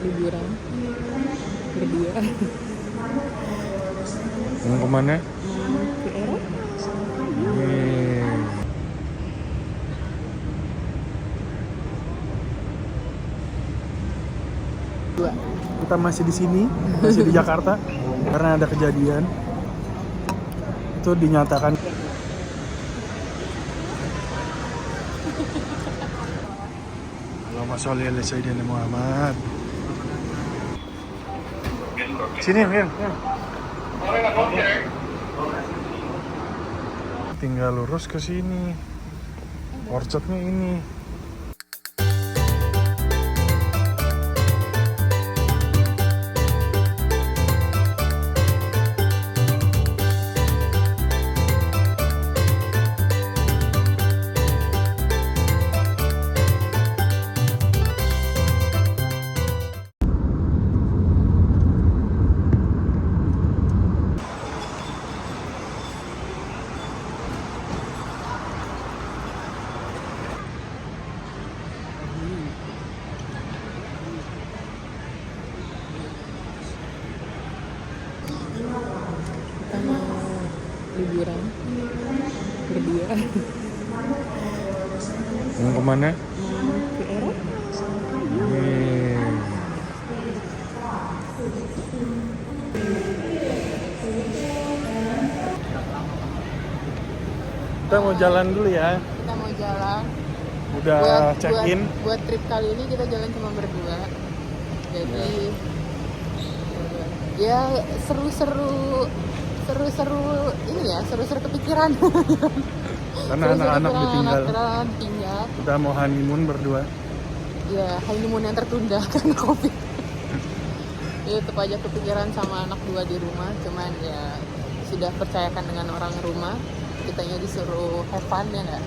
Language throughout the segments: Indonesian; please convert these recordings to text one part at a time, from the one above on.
liburan berdua. Mau kemana? Ke Eropa. Kita masih di sini, masih di Jakarta karena ada kejadian. Itu dinyatakan. Allahumma sholli ala sayyidina Muhammad. Sini, Min. Tinggal lurus ke sini. Orchardnya ini. Kita mau liburan berdua. Mau kemana? Ke Eropa. Kita mau jalan dulu ya. Kita mau jalan. Udah check in. Buat trip kali ini kita jalan cuma berdua. Jadi ya seru-seru ini ya, seru-seru kepikiran. Karena anak-anak ditinggal. Anak-anak tinggal. Udah mau honeymoon berdua. Ya, honeymoon yang tertunda karena Covid. Ya, tetap aja kepikiran sama anak dua di rumah. Cuman ya sudah percayakan dengan orang rumah. Kitanya disuruh have fun ya nggak?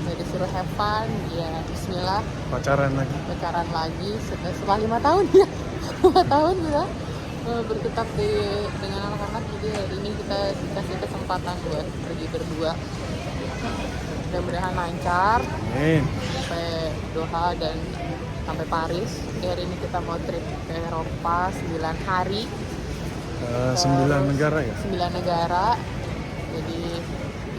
Ya, disuruh have fun, ya bismillah. Pacaran lagi setelah 5 tahun ya. 5 tahun sudah bertetap dengan anak-anak. Jadi hari ini kita dikasih kesempatan buat pergi berdua. Mudah-mudahan lancar. Amin. Sampai Doha dan sampai Paris. Jadi hari ini kita mau trip ke Eropa 9 hari. 9 negara ya? 9 negara. Jadi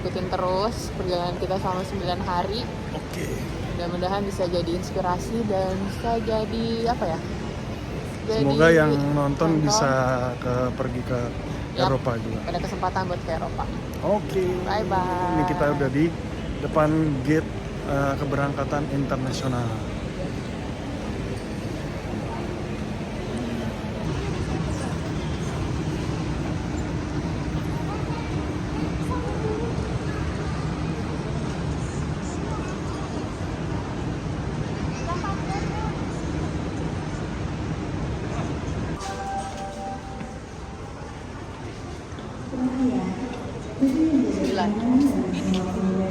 ikutin terus perjalanan kita selama 9 hari. Oke. Mudah-mudahan bisa jadi inspirasi dan bisa jadi apa ya? Semoga yang nonton bisa pergi ke Eropa juga. Ada kesempatan buat ke Eropa. Oke. Bye bye. Ini kita udah di depan gate keberangkatan internasional.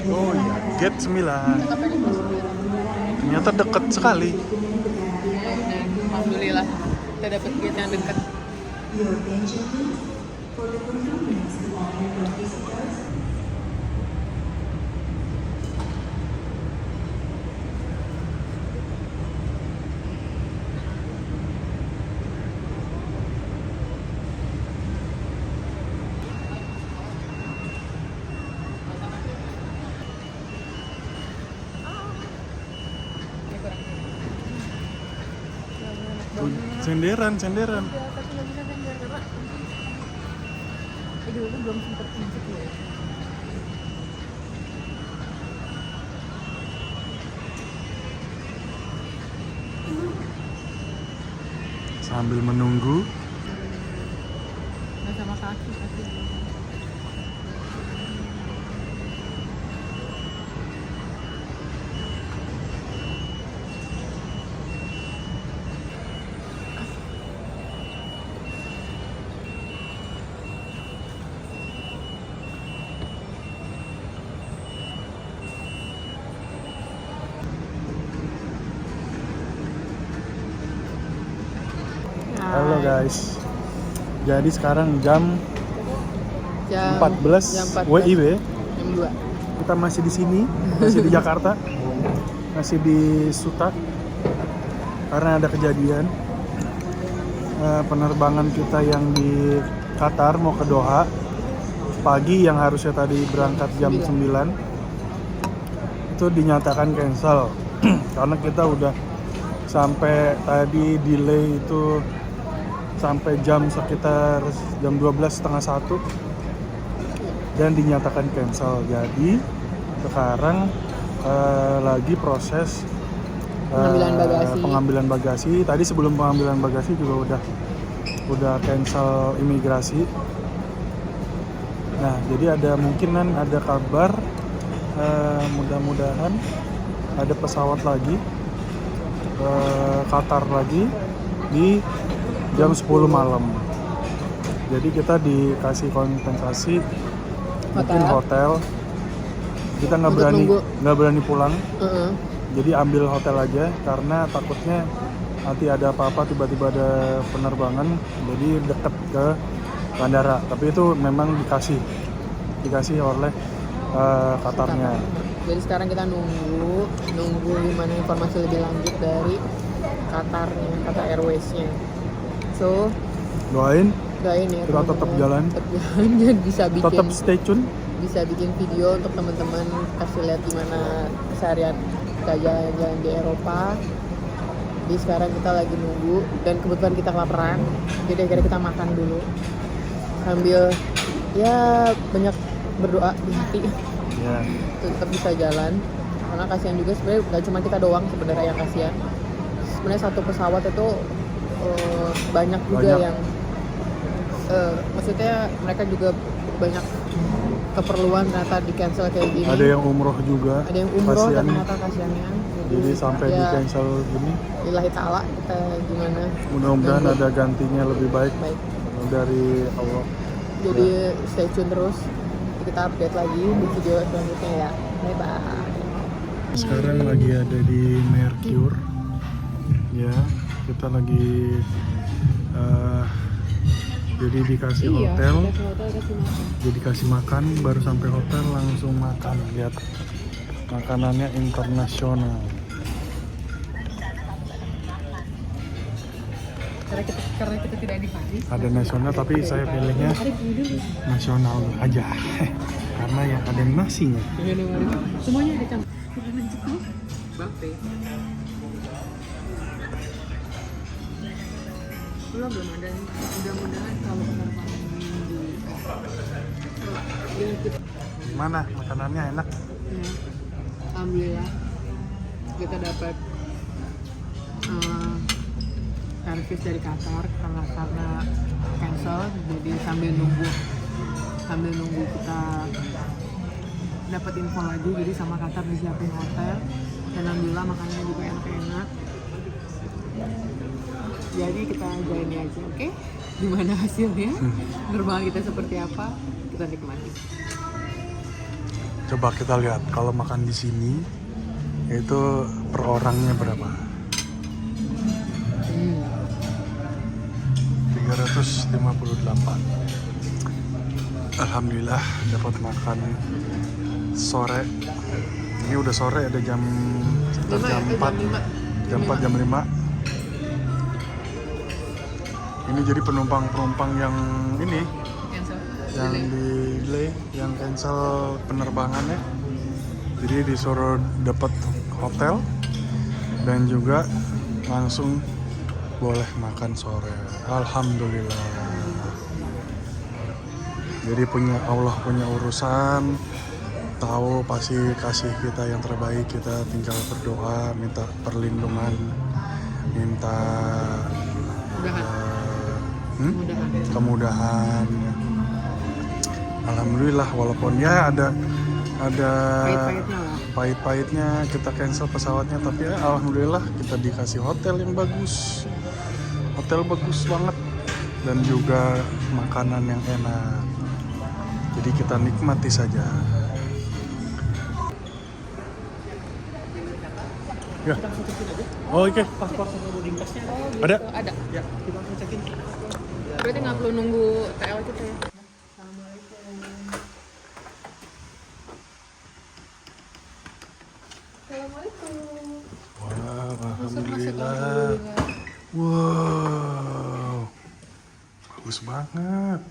Oh iya, gate 9. Ternyata deket sekali. Alhamdulillah kita dapat gate yang dekat. Senderan. Tapi nggak bisa sender karena dulu belum sempat pijit ya. Sambil menunggu. Nggak sama kaki. Halo guys. Jadi sekarang jam 14 WIB. Jam 2. Kita masih di sini, masih di Jakarta. Masih di Suta. Karena ada kejadian. penerbangan kita yang di Qatar mau ke Doha pagi yang harusnya tadi berangkat jam 9 itu dinyatakan cancel karena kita udah sampai tadi delay itu sampai jam sekitar jam 12:30 dan dinyatakan cancel. Jadi sekarang lagi proses pengambilan bagasi. Tadi sebelum pengambilan bagasi juga udah cancel imigrasi. Nah, jadi mungkinan ada kabar mudah-mudahan ada pesawat lagi Qatar lagi di jam 10 malam. Jadi kita dikasih kompensasi mungkin hotel. Kita nggak berani pulang. Jadi ambil hotel aja karena takutnya nanti ada apa-apa tiba-tiba ada penerbangan jadi deket ke bandara. Tapi itu memang dikasih oleh Qatarnya. Jadi sekarang kita nunggu gimana informasi lebih lanjut dari Qatar Airways-nya. So doain ya kita tetap jalan tetap stay tune, bisa bikin video untuk teman-teman kasih lihat gimana keseharian kita jalan-jalan di Eropa. Jadi sekarang kita lagi nunggu dan kebetulan kita kelaparan, jadi akhirnya kita makan dulu sambil ya banyak berdoa di hati tetap bisa jalan karena kasihan juga sebenarnya, nggak cuma kita doang sebenarnya yang kasihan. Sebenarnya satu pesawat itu banyak juga yang maksudnya mereka juga banyak keperluan ternyata di cancel kayak gini. Ada yang umroh juga. Ada yang umroh dan ternyata kasihannya. Jadi sampai di cancel gini. Lillahi ta'ala kita gimana. Mudah-mudahan ada gantinya lebih baik dari Allah. Jadi stay tune terus. Kita update lagi di video selanjutnya ya. Bye bye. Sekarang lagi ada di Mercure. Ya, kita lagi jadi dikasih hotel, jadi dikasih makan, baru sampai hotel langsung makan. Lihat makanannya internasional. Karena kita tidak di Paris. Ada nasional tapi saya pilihnya nasional aja karena yang ada nasinya. Semuanya ada campur. Bape. Belum ada. Mudah-mudahan kalau penerbangan Gimana makanannya enak? Ya. Alhamdulillah kita dapat servis dari Qatar karena cancel, jadi sambil nunggu kita dapat info lagi, jadi sama Qatar disiapin hotel dan alhamdulillah makanannya juga enak-enak. Jadi kita jalani aja, oke? Gimana hasilnya? Penerbangan kita seperti apa? Kita nikmati. Coba kita lihat kalau makan di sini itu per orangnya berapa? 358. Alhamdulillah dapat makan sore. Ini udah sore, ada jam 4, jam 5. Ini jadi penumpang yang ini yang delay, yang cancel penerbangannya. Jadi disuruh dapat hotel dan juga langsung boleh makan sore. Alhamdulillah. Jadi Allah punya urusan, tahu pasti kasih kita yang terbaik. Kita tinggal berdoa, minta perlindungan, minta kemudahan. Alhamdulillah, walaupun ya ada pahit-pahitnya kita cancel pesawatnya, tapi ya alhamdulillah kita dikasih hotel yang bagus, hotel bagus banget dan juga makanan yang enak. Jadi kita nikmati saja. Ya. Oh, oke. Paspor sama boarding pass-nya ada? Ada. Ya. Kita langsung check-in. Berarti nggak perlu nunggu TL kita ya? Assalamualaikum. Wah, alhamdulillah. Wow. bagus banget.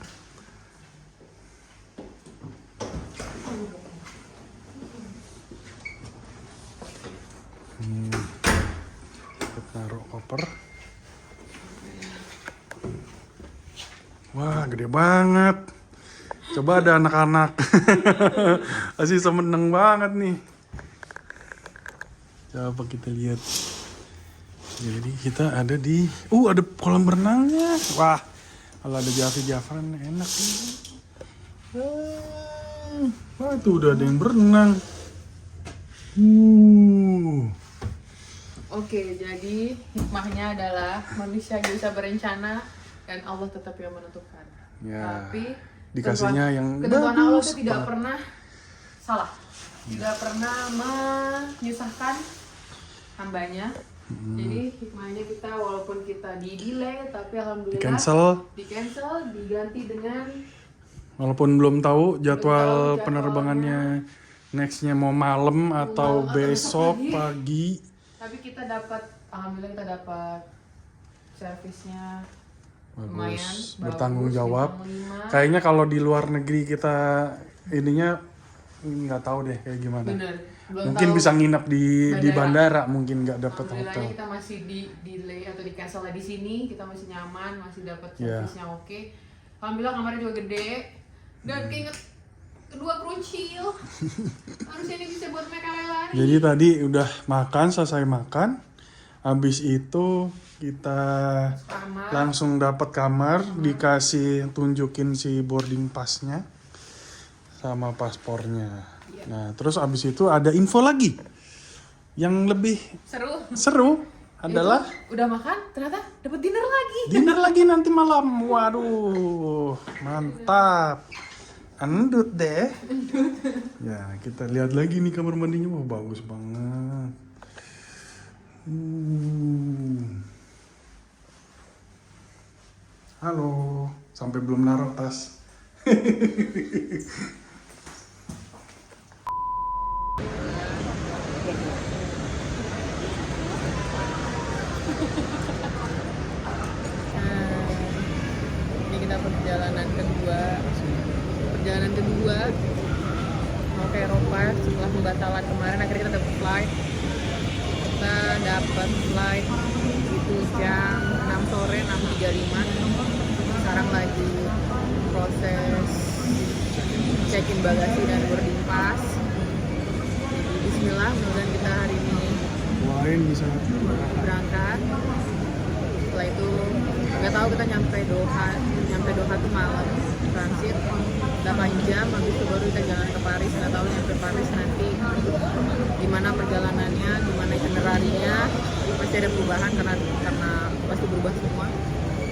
Kita taruh koper. Wah, gede banget. Coba ada anak-anak. Masih seneng banget nih. Coba kita lihat. Jadi kita ada di, ada kolam renangnya. Wah, kalau ada Jafran enak nih. Wah, itu udah ada yang berenang. Oke, jadi hikmahnya adalah manusia bisa berencana dan Allah tetap yang menentukan. Ya, Tapi dikasihnya yang ketentuan Allah bagus itu tidak banget. pernah salah, tidak pernah menyusahkan hambanya. Jadi hikmahnya kita walaupun kita di delay tapi alhamdulillah Di cancel. diganti dengan Walaupun belum tahu jadwal jadwalnya. penerbangannya nextnya mau malam atau atau besok besok pagi. tapi kita dapat alhamdulillah kita dapat servisnya lumayan Bagus, bagus, bertanggung jawab. bintang 5. Kayaknya kalau di luar negeri kita ininya nggak tahu deh kayak gimana. Bener, belum Mungkin tahu bisa nginap di bandara. bandara, mungkin nggak dapet alhamdulillahnya hotel. kita masih di delay atau di cancel di sini, kita masih nyaman, masih dapat Iya. servisnya oke. Alhamdulillah kamarnya juga gede dan keinget kedua keruncil. Harusnya ini bisa buat mereka lari. Jadi tadi udah makan, selesai makan. Habis itu kita Kamar. langsung dapat kamar, dikasih tunjukin si boarding passnya sama paspornya. Nah, terus abis itu ada info lagi yang lebih Seru. seru adalah Itu, udah makan ternyata dapat dinner lagi. dinner lagi nanti malam. Waduh, mantap. Endut deh. Ya, kita lihat lagi nih kamar mandinya. Wah, bagus banget. Halo, sampai belum naruh tas. Ini kita perjalanan kedua mau ke Eropa setelah pembatalan kemarin. Akhirnya kita dapat flight. Kita dapat flight itu jam 6 sore 6.35. Sekarang lagi proses check-in bagasi dan boarding pass. Jadi bismillah, mudah-mudahan kita hari ini Doain bisa berangkat. Setelah itu nggak tahu kita nyampe Doha tuh malam transit 8 jam, habis itu baru kita jalan ke Paris. Nggak tahu nyampe Paris nanti gimana perjalanannya, gimana itinerarinya, pasti ada perubahan karena pasti berubah semua.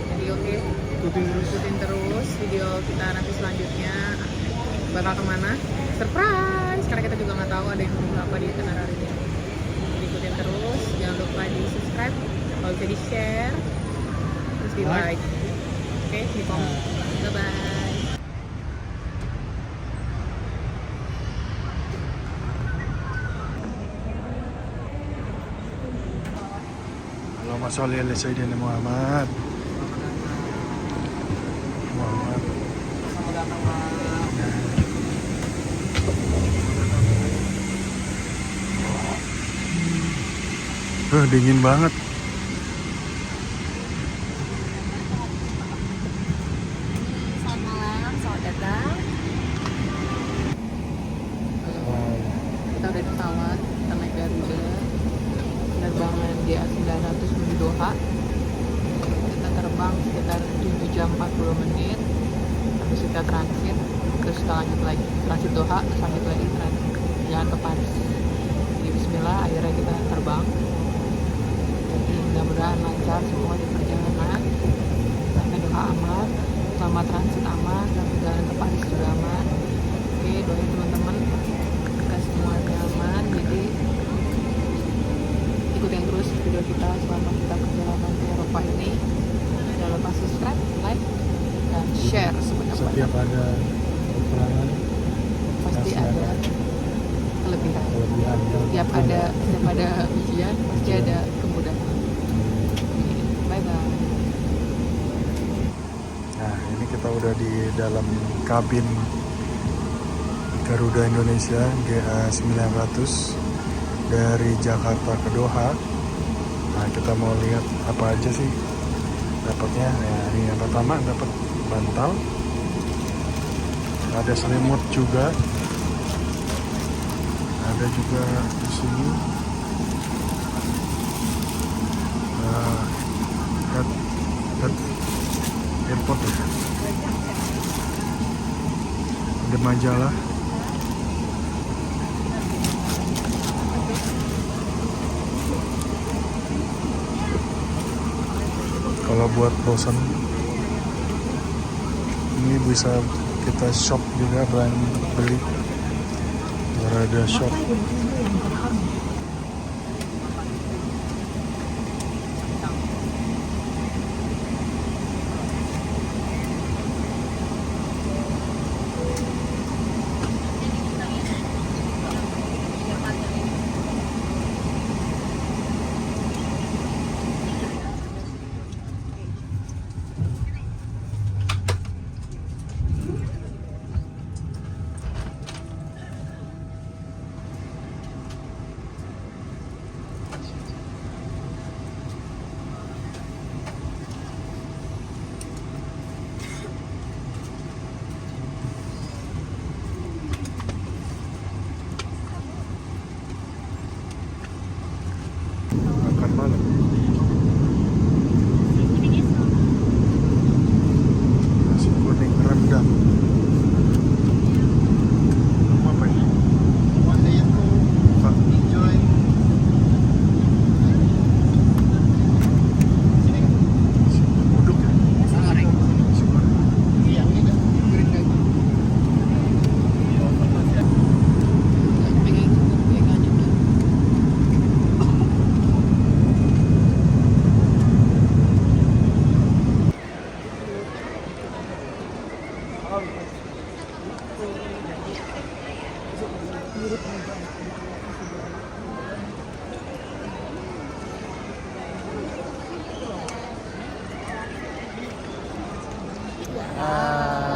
Jadi oke, ikutin terus video kita nanti selanjutnya bakal kemana, surprise, karena kita juga nggak tahu ada yang apa di itinerarinya. Jadi ikutin terus, jangan lupa di subscribe, kalau bisa di share, terus di like. Oke, di komen. Bye bye. Allahumma sholli ala sayyidina Muhammad. Muhammad. Dingin banget. Selamat malam, selamat datang. Kita udah di pesawat, kita naik Garuda, penerbangan GA900 menuju Doha. Kita terbang sekitar 7 jam 40 menit, habis kita transit, terus kita lanjut lagi transit Doha, terus lanjut lagi transit jalan ke Paris. Jadi bismillah, akhirnya kita terbang. Jadi mudah-mudahan lancar semua di perjalanan, sampai Doha aman, selama transit aman, dan perjalanan ke Paris juga aman. Oke, doain teman-teman kita semuanya aman. Jadi ikutin terus video kita selama kita perjalanan ke Eropa ini. Jangan lupa subscribe, like, dan share sebanyak-banyak. Setiap ada kekurangan Pasti pasti ada kelebihan. kelebihan. Setiap ada ujian pasti ada kemudahan. Bye bye. Nah, kita udah di dalam kabin Garuda Indonesia GA900 dari Jakarta ke Doha. Nah, kita mau lihat apa aja sih dapatnya. Ya, ini yang pertama dapat bantal, ada selimut juga, ada juga di sini airport ya. Ada majalah, kalau buat bosan ini bisa kita shop juga, beli. Ada shop. Makan malam. Nasi kuning rendang. Apa ini? Pak. Uduk ya? Nasi goreng.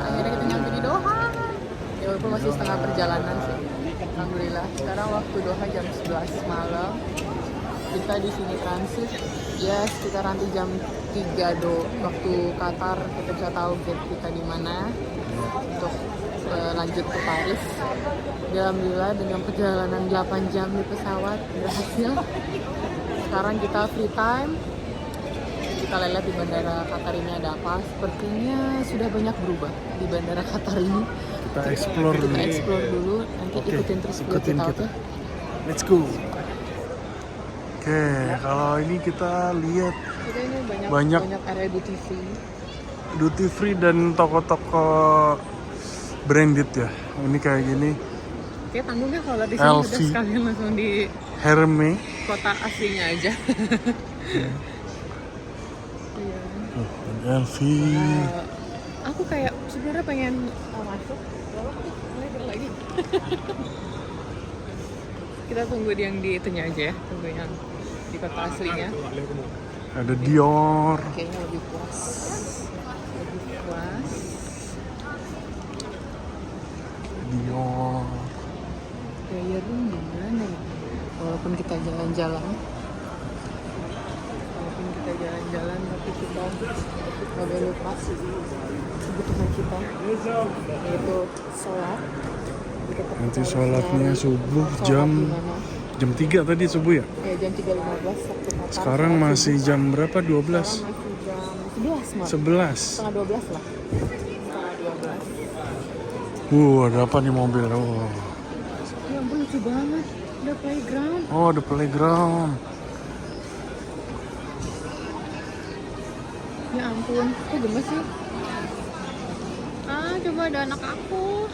Akhirnya kita nyampe di Doha. Ya walaupun masih setengah perjalanan sih. Alhamdulillah. Sekarang waktu Doha jam 11 malam. Kita di sini transit ya sekitar nanti jam 3 waktu Qatar kita bisa tahu gate kita di mana untuk lanjut ke Paris. Alhamdulillah dengan perjalanan 8 jam di pesawat berhasil. Sekarang kita free time. Kita lihat di bandara Qatar ini ada apa. Sepertinya sudah banyak berubah di bandara Qatar ini. Kita explore dulu. Kita explore dulu. Nanti ikutin terus ikutin kita. oke? Let's go. Oke, kalau ini kita lihat Kita ini banyak area duty free dan toko-toko branded ya. Ini kayak gini. Kayak tanggungnya kalau di sini LV. udah sekalian langsung di Hermes. kota aslinya aja. Iya. LV. Aku kayak sebenarnya pengen masuk, lalu aku mulai lagi. Kita tunggu yang di itunya aja ya, tunggu yang di kota aslinya. Ada Dior. Kayaknya lebih puas. Dior. Gaya room gimana ya? Walaupun kita jalan-jalan, tapi kita nggak boleh lupa kebutuhan kita, yaitu sholat. Nanti sholatnya subuh jam 3 tadi subuh ya? Ya jam 3.15 waktu Qatar. Sekarang masih jam berapa? 12? Sekarang masih jam 11 11. Setengah 12 lah. Setengah 12. Ada apa nih mobil? Ya ampun lucu banget. Ada playground. Oh, ada playground. Ya ampun, kok gemes sih? Coba ada anak aku.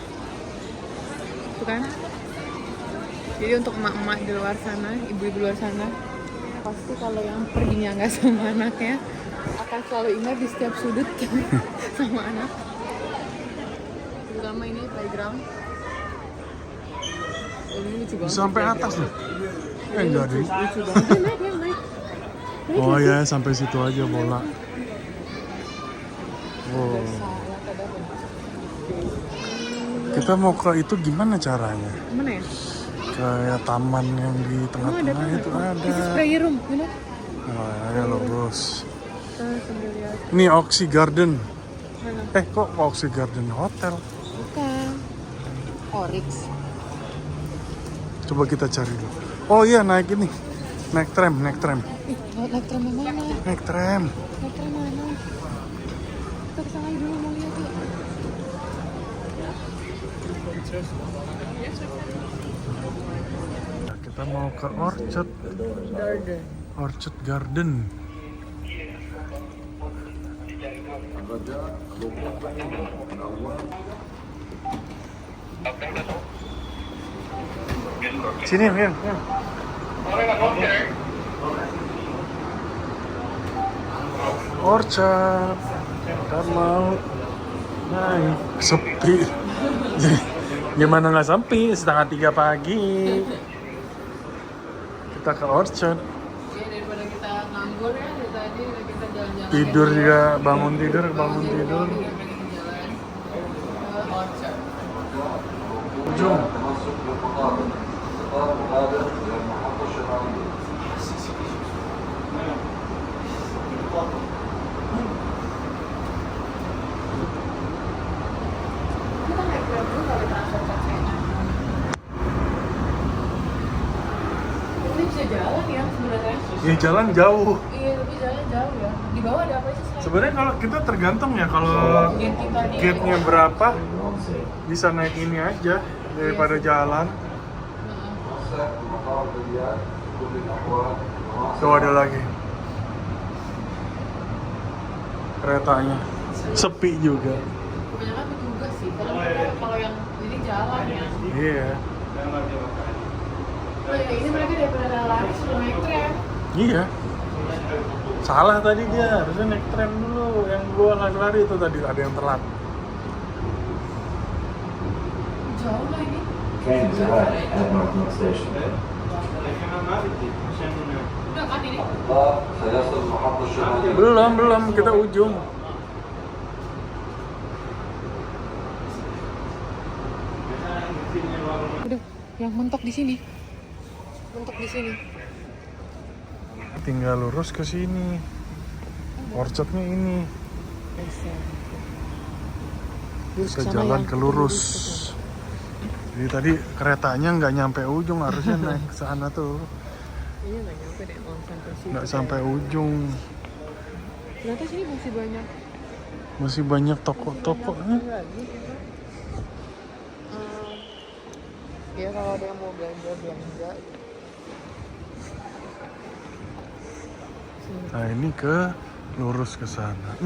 Tuh kan? Jadi untuk emak-emak di luar sana, ibu-ibu di luar sana, pasti kalau yang perginya nggak sama anaknya akan selalu ingat di setiap sudut sama anak. Terutama ini playground. Ini lucu banget. Sampai atas loh. Enggak deh. Lucu banget. Naik. Oh ya, sampai situ aja bola. Oh. Salat, ada Kita mau ke itu gimana caranya? Mana ya? Kayak taman yang di tengah-tengah itu ada. This is prayer room, you know? Nah, ya lurus. Kita sambil lihat. Ini Oxy Garden. Mana? Kok Oxy Garden Hotel? Bukan. Oryx. Coba kita cari dulu. Oh iya, naik ini. Naik tram. Naik tram yang mana? Naik tram. Naik tram mana? Kita kesana dulu mau lihat yuk. Nah, kita mau ke Orchard Garden. Sini, Min. Orchard. Kita mau naik. Sepi. Gimana nggak sepi? 2:30 pagi. Kita ke Orchard. Ya daripada kita nganggur ya dari tadi kita jalan-jalan. Tidur juga, bangun tidur. Jalan ke Orchard. Ujung. Kita naik tram dulu kali transportasinya. Ini bisa jalan ya sebenarnya. Ya jalan jauh. Iya, tapi jalan jauh ya. Di bawah ada apa sih selain Sebenarnya kalau kita tergantung ya, kalau gate kita di gate-nya berapa bisa naik ini aja daripada jalan. Tuh ada lagi keretanya, sepi juga. kebanyakan petugas sih. Kalau yang ini jalan ya. Iya. Oh ya, ini mereka daripada lari suruh naik tram. Iya. Salah tadi dia, harusnya naik tram dulu. Yang gua lari-lari itu tadi ada yang telat. Jauh lah ini. Train is arrived at Northern Station. Udah kan ini? سيصل المحطة الشمالية. Belum, kita ujung. Udah, yang mentok di sini. Mentok di sini. Tinggal lurus ke sini. Orchardnya ini. Kita jalan ke lurus. Jadi tadi keretanya nggak nyampe ujung, harusnya naik ke sana tuh. Iya nggak nyampe deh, mau sampai sini. Nggak sampai ujung. Ternyata sini masih banyak. Masih banyak toko-toko. Lagi. Ya kalau ada yang mau belanja. Nah ini ke lurus ke sana.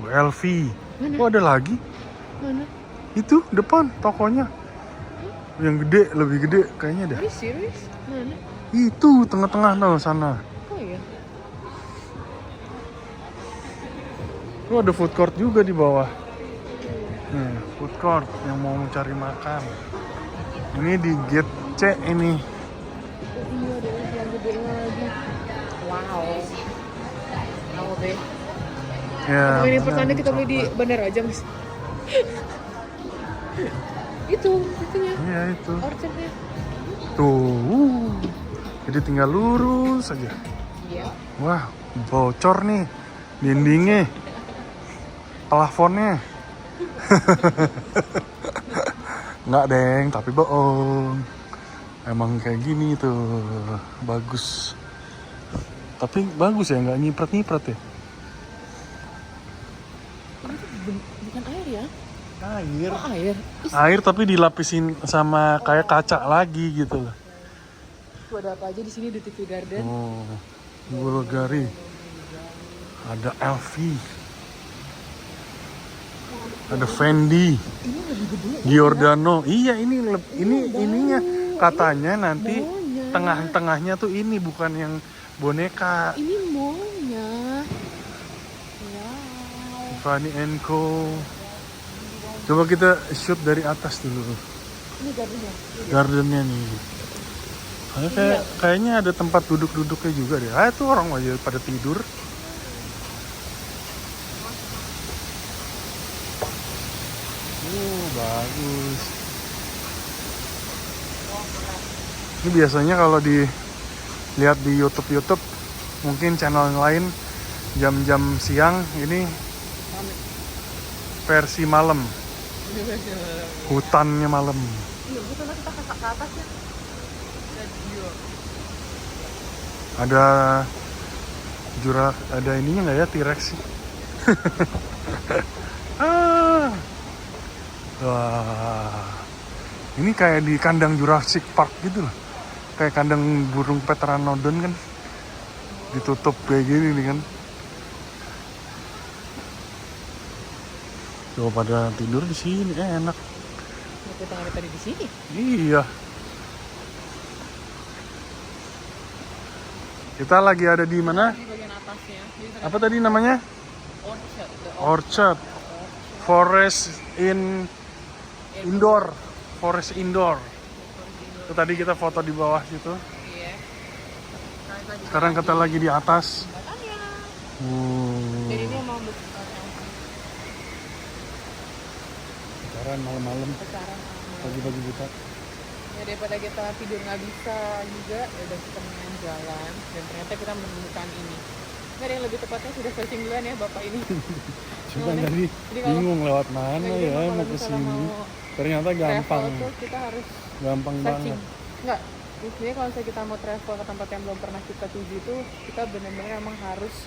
LV. Mana? Oh ada lagi? Mana? Itu depan tokonya. Yang gede, lebih gede kayaknya dah. Are you serious? Mana? Itu tengah-tengah no sana. Oh iya. Oh ada food court juga di bawah. Nih, food court yang mau mencari makan. Ini di gate C ini. Iya, ada yang gedenya lagi. Wow. Mau deh. Ya. Apa ini mana pertanda kita beli di coklat. bandara aja, Mas? Itunya. Iya itu. Orchardnya. Tuh. Jadi tinggal lurus aja. Iya. Wah, bocor nih dindingnya. Plafonnya. Nggak deng, tapi bohong. Emang kayak gini tuh, bagus. Tapi bagus ya, nggak nyiprat-nyiprat ya. Bukan air ya? Air. Oh, air. Air tapi dilapisin sama kayak kaca lagi gitu loh. Tuh ada apa aja di sini, Duty Garden. Oh, Bulgari. Ada LV. Ada Fendi. Ini lebih gede. Giordano. Iya, ini ininya katanya nanti Maunya. tengah-tengahnya tuh ini bukan yang boneka. Ini maunya. Wow. Tiffany & Co. Coba kita shoot dari atas dulu. Ini gardennya. Gardennya nih. Kayaknya ada tempat duduk-duduknya juga deh. Itu orang aja pada tidur. bagus. Ini biasanya kalau dilihat di YouTube mungkin channel yang lain jam-jam siang, ini versi malam, hutannya malam. Iya, betul lah, kita ke atas ya. Ada ada ininya nggak ya, T-Rex sih? Wah, ini kayak di kandang Jurassic Park gitu loh, kayak kandang burung Pteranodon kan, ditutup kayak gini nih kan. Coba pada tidur di sini enak. Kita nggak tadi di sini. Iya. Kita lagi ada di mana? Di bagian atasnya. Apa tadi namanya? Orchard. Forest Indoor. Forest Indoor. Itu tadi kita foto di bawah situ. Iya. Sekarang kita lagi di atas. Jadi ini mau Sekarang malam-malam. Pagi-pagi buta. Ya daripada kita tidur nggak bisa juga, ya udah kita mendingan jalan. Dan ternyata kita menemukan ini. Nggak ada yang lebih tepatnya sudah searching duluan ya bapak ini. Cuma tadi bingung lewat mana ya mau ke sini. Ternyata gampang. Travel tuh kita harus Gampang searching. banget. Enggak, sebenarnya kalau misalnya kita mau travel ke tempat yang belum pernah kita tuju itu, kita benar-benar emang harus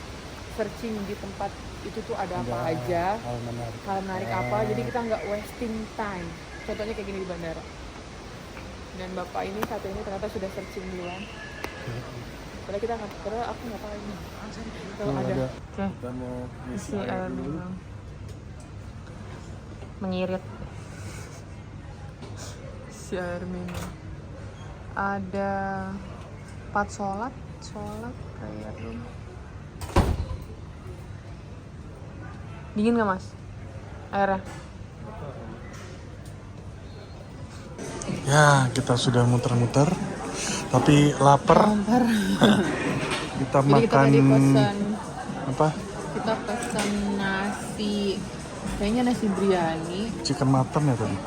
searching di tempat itu tuh ada apa aja, hal menarik apa, jadi kita nggak wasting time. Contohnya kayak gini di bandara. Dan bapak ini satu ini ternyata sudah searching duluan. Padahal kita nggak, padahal aku nggak tahu ini. Kalau ada. Oke. Kita mau Isi air minum. Mengirit. Si air minum. Ada 4 sholat kayak room. Dingin nggak mas? Airnya? Ya, kita sudah muter-muter, tapi lapar. Kita Jadi kita makan tadi pesan, apa? kita pesan nasi, kayaknya nasi biryani, Chicken mutton ya tadi?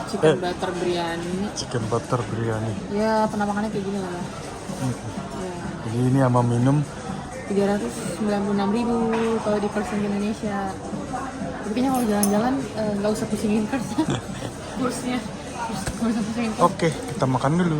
chicken butter biryani. Chicken butter biryani. Ya penampakannya kayak gini lah ya. Ya. Jadi ini sama minum. 396.000 kalau di person di Indonesia. Tapi kayaknya kalau jalan-jalan nggak usah pusingin kursnya. Nggak usah pusingin kurs. Oke, kita makan dulu.